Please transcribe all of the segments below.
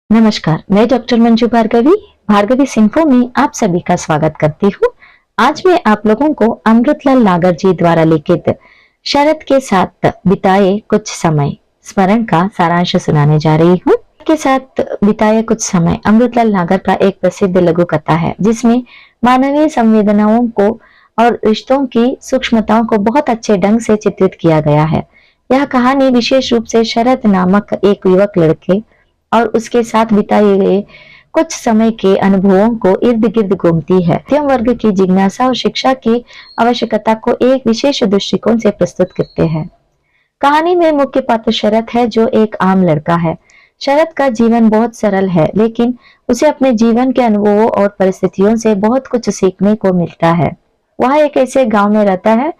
नमस्कार, मैं डॉक्टर मंजू भार्गवी भार्गवी सिंफो में आप सभी का स्वागत करती हूँ। आज मैं आप लोगों को अमृतलाल नागर जी द्वारा लिखित शरद के साथ बिताए कुछ समय स्मरण का सारांश सुनाने जा रही हूँ। के साथ बिताए कुछ समय अमृतलाल नागर का एक प्रसिद्ध लघु कथा है, जिसमें मानवीय संवेदनाओं को और रिश्तों की सूक्ष्मताओं को बहुत अच्छे ढंग से चित्रित किया गया है। यह कहानी विशेष रूप से शरद नामक एक युवक लड़के और उसके साथ बिताए गए कुछ समय के अनुभवों को इर्द गिर्द घूमती है। मध्यम वर्ग की जिज्ञासा और शिक्षा की आवश्यकता को एक विशेष दृष्टिकोण से प्रस्तुत करते हैं। कहानी में मुख्य पात्र शरद है, जो एक आम लड़का है। शरद का जीवन बहुत सरल है, लेकिन उसे अपने जीवन के अनुभवों और परिस्थितियों से बहुत कुछ सीखने को मिलता है। वह एक ऐसे गांव में रहता है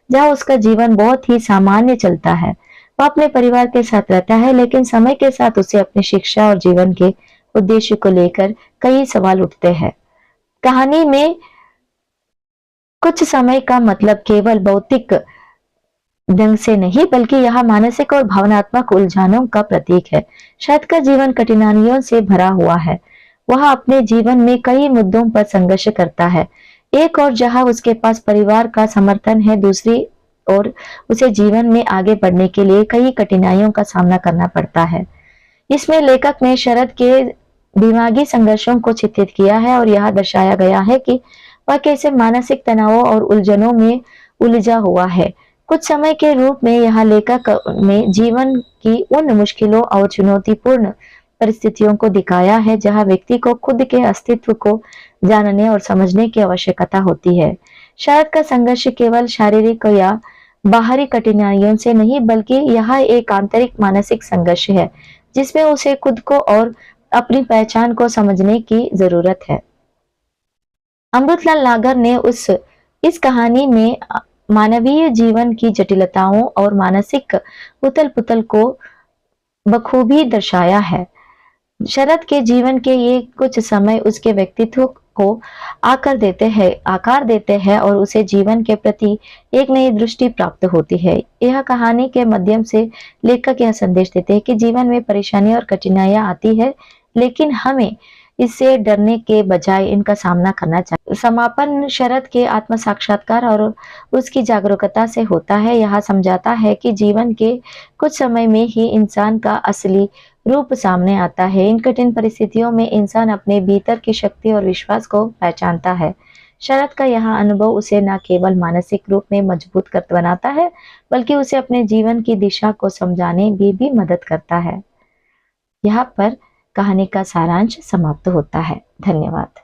जहां उसका जीवन बहुत ही सामान्य चलता है। वह अपने परिवार के साथ रहता है, लेकिन समय के साथ उसे अपनी शिक्षा और जीवन के उद्देश्य को लेकर कई सवाल उठते हैं। कहानी में कुछ समय का मतलब केवल भौतिक ढंग से नहीं, बल्कि यह मानसिक और भावनात्मक उलझनों का प्रतीक है। शरद का जीवन कठिनाइयों से भरा हुआ है। वह अपने जीवन में कई मुद्दों पर संघर्ष करता है। एक और जहां उसके पास परिवार का समर्थन है, दूसरी और उसे जीवन में आगे बढ़ने के लिए कई कठिनाइयों का सामना करना पड़ता है। इसमें लेखक ने शरद के दिमागी संघर्षों को चित्रित किया है और यह दर्शाया गया है कि वह कैसे मानसिक तनावों और उलझनों में उलझा हुआ है। कुछ समय के रूप में यह लेखक ने जीवन की उन मुश्किलों और चुनौतीपूर्ण परिस्थितियों को दिखाया है जहां व्यक्ति को खुद के अस्तित्व को जानने और समझने की आवश्यकता होती है। शरद का संघर्ष केवल शारीरिक या बाहरी कठिनाइयों से नहीं, बल्कि यह एक आंतरिक मानसिक संघर्ष है, जिसमें उसे खुद को और अपनी पहचान को समझने की जरूरत है। अमृतलाल नागर ने इस कहानी में मानवीय जीवन की जटिलताओं और मानसिक उथल पुथल को बखूबी दर्शाया है। शरद के जीवन के ये कुछ समय उसके व्यक्तित्व को आकार देते हैं और उसे जीवन के प्रति एक नई दृष्टि प्राप्त होती है। यह कहानी के माध्यम से लेखक यह संदेश देते हैं कि जीवन में परेशानी और कठिनाइयां आती है, लेकिन हमें इससे डरने के बजाय इनका सामना करना चाहिए। समापन शरद के आत्म साक्षात्कार और उसकी जागरूकता से होता है। यह समझाता है कि जीवन के कुछ समय में ही इंसान का असली रूप सामने आता है। इन कठिन परिस्थितियों में इंसान अपने भीतर की शक्ति और विश्वास को पहचानता है। शरद का यह अनुभव उसे न केवल मानसिक रूप में मजबूत कर बनाता है, बल्कि उसे अपने जीवन की दिशा को समझाने में भी मदद करता है। यहाँ पर कहानी का सारांश समाप्त होता है। धन्यवाद।